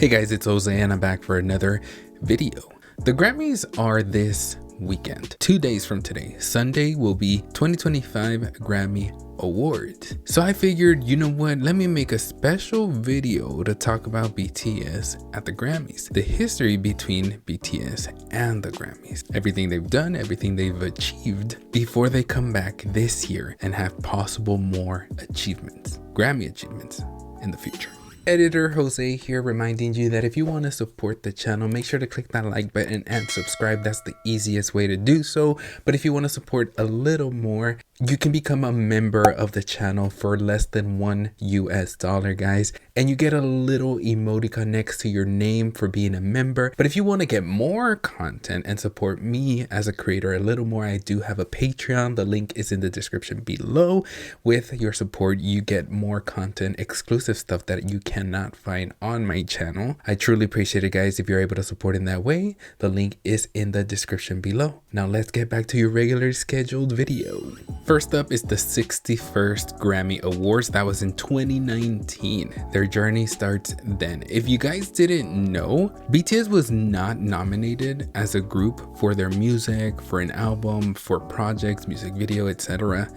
Hey guys, it's Jose and I'm back for another video. The Grammys are this weekend. 2 days from today, Sunday, will be 2025 Grammy Awards. So I figured, you know what, let me make a special video to talk about BTS at the Grammys. The history between BTS and the Grammys. Everything they've done, everything they've achieved before they come back this year and have possible more achievements, Grammy achievements in the future. Editor Jose here, reminding you that if you want to support the channel, make sure to click that like button and subscribe. That's the easiest way to do so. But if you want to support a little more, you can become a member of the channel for less than $1 US, guys. And you get a little emoticon next to your name for being a member. But if you want to get more content and support me as a creator a little more, I do have a Patreon. The link is in the description below. With your support, you get more content, exclusive stuff that you cannot find on my channel. I truly appreciate it, guys, if you're able to support in that way. The link is in the description below. Now let's get back to your regular scheduled video. First up is the 61st Grammy Awards. That was in 2019. Their journey starts then. If you guys didn't know, BTS was not nominated as a group for their music, for an album, for projects, music video, etc.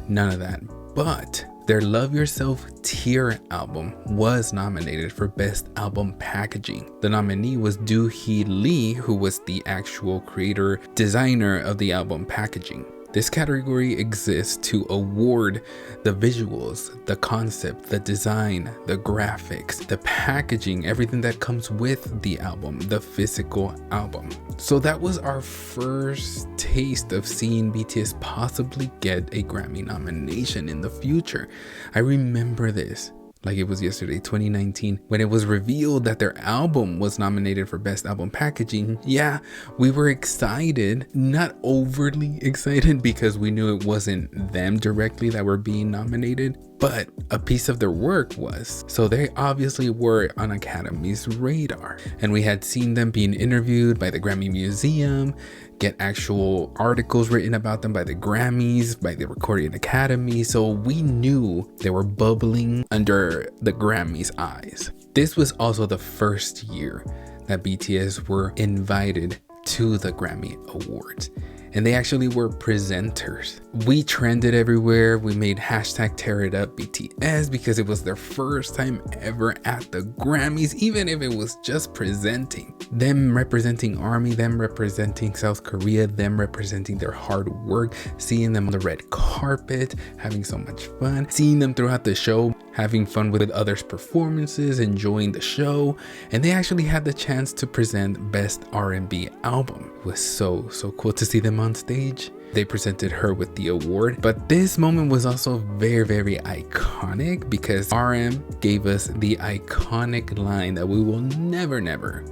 None of that. But their Love Yourself Tear album was nominated for Best Album Packaging. The nominee was Doohee Lee, who was the actual creator, designer of the album packaging. This category exists to award the visuals, the concept, the design, the graphics, the packaging, everything that comes with the album, the physical album. So that was our first taste of seeing BTS possibly get a Grammy nomination in the future. I remember this like it was yesterday, 2019, when it was revealed that their album was nominated for Best Album Packaging. Yeah, we were excited, not overly excited because we knew it wasn't them directly that were being nominated, but a piece of their work was. So they obviously were on Academy's radar, and we had seen them being interviewed by the Grammy Museum, get actual articles written about them by the Grammys, by the Recording Academy. So we knew they were bubbling under the Grammys' eyes. This was also the first year that BTS were invited to the Grammy Awards. And they actually were presenters. We trended everywhere. We made hashtag tear it up BTS because it was their first time ever at the Grammys, even if it was just presenting. Them representing ARMY, them representing South Korea, them representing their hard work, seeing them on the red carpet, having so much fun, seeing them throughout the show, having fun with others' performances, enjoying the show. And they actually had the chance to present Best R&B Album. It was so cool to see them on stage. They presented her with the award, but this moment was also very iconic because RM gave us the iconic line that we will never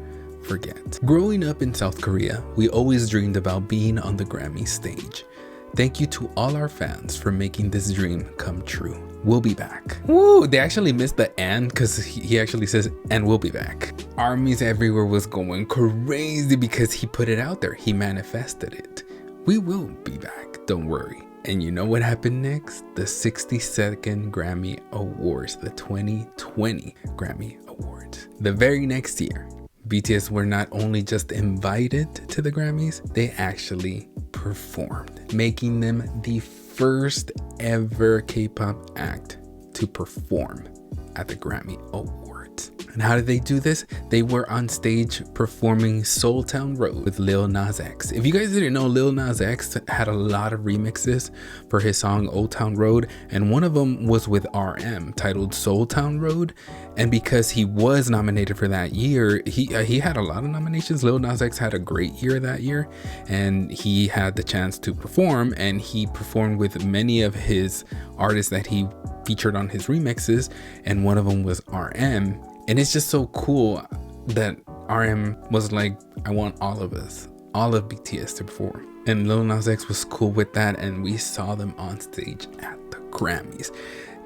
forget. Growing up in South Korea, we always dreamed about being on the Grammy stage. Thank you to all our fans for making this dream come true. We'll be back. Woo, they actually missed the "and" because he actually says, "and we'll be back." Armies everywhere was going crazy because he put it out there. He manifested it. We will be back, don't worry. And you know what happened next? The 62nd Grammy Awards, the 2020 Grammy Awards. The very next year, BTS were not only just invited to the Grammys, they actually performed, making them the first ever K-pop act to perform at the Grammy Awards. And how did they do this? They were on stage performing Soul Town Road with Lil Nas X. If you guys didn't know, Lil Nas X had a lot of remixes for his song Old Town Road, and one of them was with RM titled Soul Town Road. And because he was nominated for that year, he had a lot of nominations. Lil Nas X had a great year that year, and he had the chance to perform, and he performed with many of his artists that he featured on his remixes, and one of them was RM. And it's just so cool that RM was like, I want all of us, all of BTS to perform. And Lil Nas X was cool with that, and we saw them on stage at the Grammys.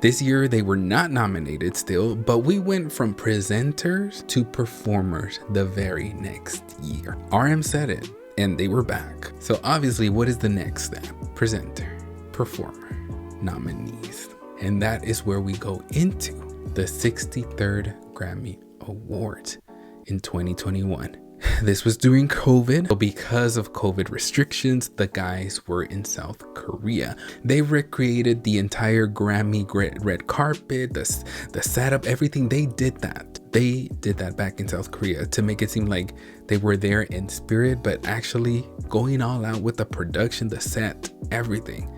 This year they were not nominated still, but we went from presenters to performers the very next year. RM said it, and they were back. So obviously, what is the next step? Presenter, performer, nominees. And that is where we go into the 63rd Grammy Awards. in 2021. This was during COVID. So because of COVID restrictions, the guys were in South Korea. They recreated the entire Grammy red carpet, the setup, everything. They did that. They did that back in South Korea to make it seem like they were there in spirit, but actually going all out with the production, the set, everything.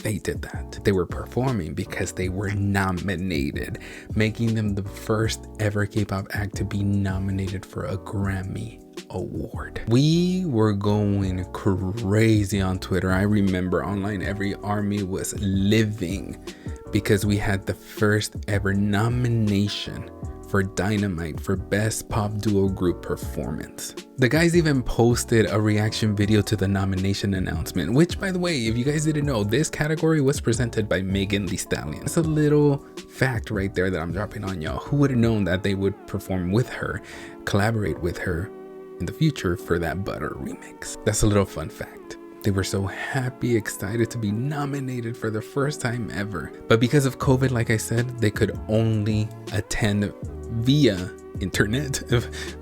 They did that. They were performing because they were nominated, making them the first ever K-pop act to be nominated for a Grammy award. We were going crazy on Twitter. I remember online every army was living because we had the first ever nomination for Dynamite for Best Pop Duo Group Performance. The guys even posted a reaction video to the nomination announcement, which, by the way, if you guys didn't know, this category was presented by Megan Thee Stallion. It's a little fact right there that I'm dropping on y'all. Who would have known that they would perform with her, collaborate with her in the future for that Butter remix? That's a little fun fact. They were so happy, excited to be nominated for the first time ever. But because of COVID, like I said, they could only attend via internet,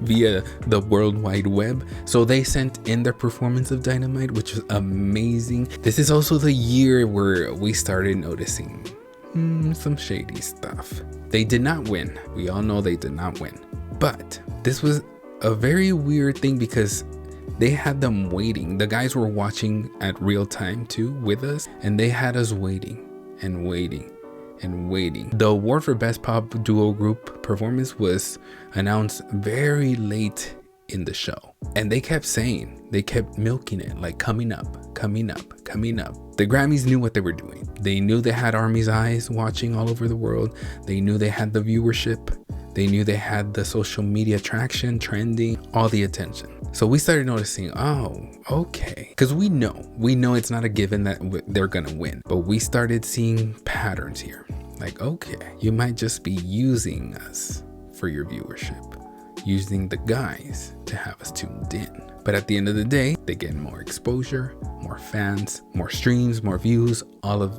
via the World Wide Web. So they sent in their performance of Dynamite, which was amazing. This is also the year where we started noticing some shady stuff. They did not win. We all know they did not win. But this was a very weird thing because they had them waiting. The guys were watching at real time too with us, and they had us waiting and waiting and waiting. The award for Best Pop Duo Group Performance was announced very late in the show, and they kept milking it, like coming up, coming up, coming up. The Grammys knew what they were doing. They knew they had army's eyes watching all over the world. They knew they had the viewership. They knew they had the social media traction, trending, all the attention. So we started noticing, oh, okay. Because we know it's not a given that they're gonna win. But we started seeing patterns here. Like, okay, you might just be using us for your viewership, using the guys to have us tuned in. But at the end of the day, they get more exposure, more fans, more streams, more views,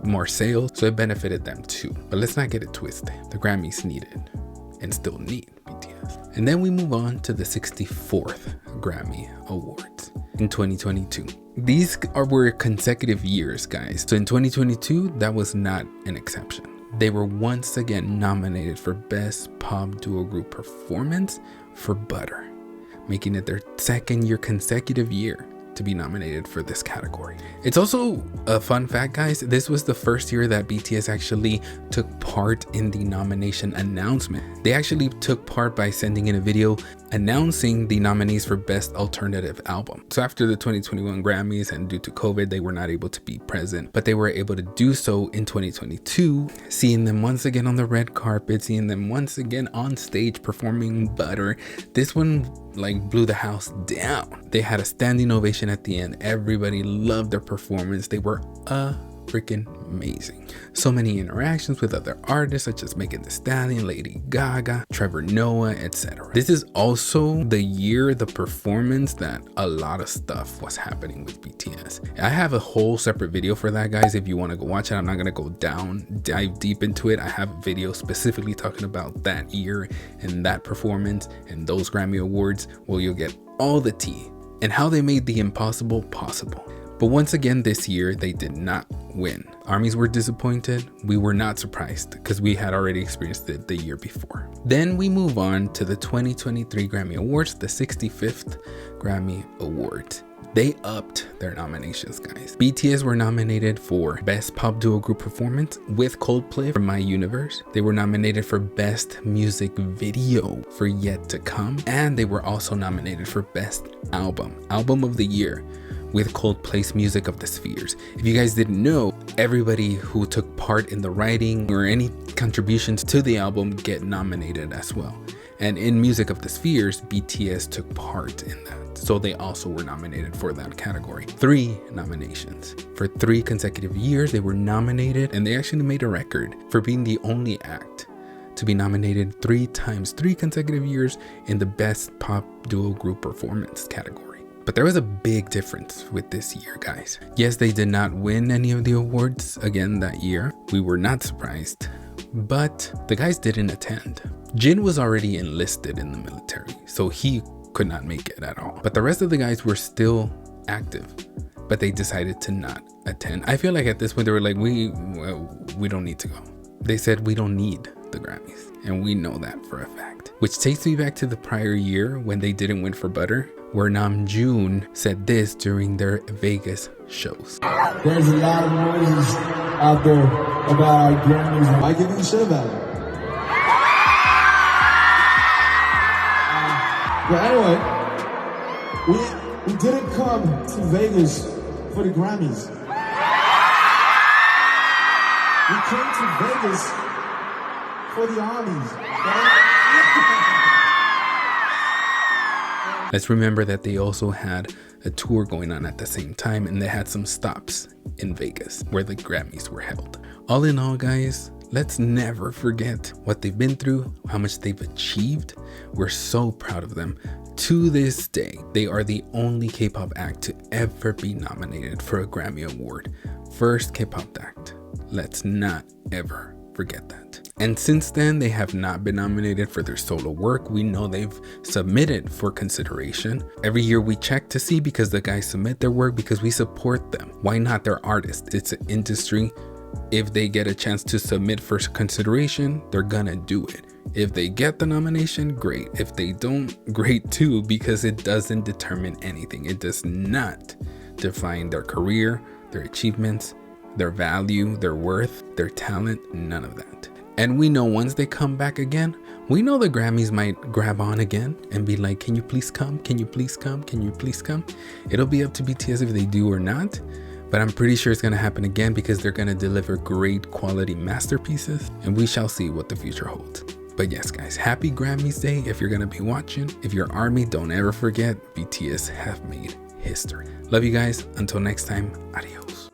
more sales. So it benefited them too. But let's not get it twisted. The Grammys needed and still need BTS. And then we move on to the 64th Grammy Awards in 2022. These were consecutive years, guys. So in 2022, that was not an exception. They were once again nominated for Best Pop Duo Group Performance for Butter, making it their second consecutive year to be nominated for this category. It's also a fun fact, guys. This was the first year that BTS actually took part in the nomination announcement. They actually took part by sending in a video announcing the nominees for Best Alternative Album. So after the 2021 Grammys and due to COVID, they were not able to be present, but they were able to do so in 2022, seeing them once again on the red carpet, seeing them once again on stage performing Butter. This one blew the house down. They had a standing ovation at the end. Everybody loved their performance. They were freaking amazing. So many interactions with other artists such as Megan Thee Stallion, Lady Gaga, Trevor Noah, etc. This is also the year, the performance, that a lot of stuff was happening with BTS. I have a whole separate video for that, guys. If you want to go watch it, I'm not going to dive deep into it. I have a video specifically talking about that year and that performance and those Grammy Awards, where you'll get all the tea and how they made the impossible possible. But once again, this year, they did not win. Armies were disappointed. We were not surprised because we had already experienced it the year before. Then we move on to the 2023 Grammy Awards, the 65th Grammy Awards. They upped their nominations, guys. BTS were nominated for Best Pop Duo Group Performance with Coldplay for My Universe. They were nominated for Best Music Video for Yet to Come. And they were also nominated for Best Album of the Year, with Coldplay's Music of the Spheres. If you guys didn't know, everybody who took part in the writing or any contributions to the album get nominated as well. And in Music of the Spheres, BTS took part in that. So they also were nominated for that category. 3 nominations. For 3 consecutive years, they were nominated, and they actually made a record for being the only act to be nominated 3 times, 3 consecutive years in the Best Pop Duo Group Performance category. But there was a big difference with this year, guys. Yes, they did not win any of the awards again that year. We were not surprised, but the guys didn't attend. Jin was already enlisted in the military, so he could not make it at all. But the rest of the guys were still active, but they decided to not attend. I feel like at this point they were like, we don't need to go. They said we don't need the Grammys, and we know that for a fact. Which takes me back to the prior year when they didn't win for Butter, where Namjoon said this during their Vegas shows. There's a lot of noises out there about our Grammys. I give you shit about it. But anyway, we didn't come to Vegas for the Grammys. We came to Vegas for the armies. Let's remember that they also had a tour going on at the same time, and they had some stops in Vegas where the Grammys were held. All in all, guys, let's never forget what they've been through, how much they've achieved. We're so proud of them. To this day, they are the only K-pop act to ever be nominated for a Grammy Award. First K-pop act. Let's not ever forget that. And since then, they have not been nominated for their solo work. We know they've submitted for consideration. Every year we check to see, because the guys submit their work because we support them. Why not? They're artists. It's an industry. If they get a chance to submit for consideration, they're gonna do it. If they get the nomination, great. If they don't, great too, because it doesn't determine anything. It does not define their career, their achievements, their value, their worth, their talent, none of that. And we know once they come back again, we know the Grammys might grab on again and be like, can you please come? Can you please come? Can you please come? It'll be up to BTS if they do or not, but I'm pretty sure it's gonna happen again because they're gonna deliver great quality masterpieces, and we shall see what the future holds. But yes, guys, happy Grammys Day if you're gonna be watching. If you're ARMY, don't ever forget BTS have made history. Love you guys. Until next time, adios.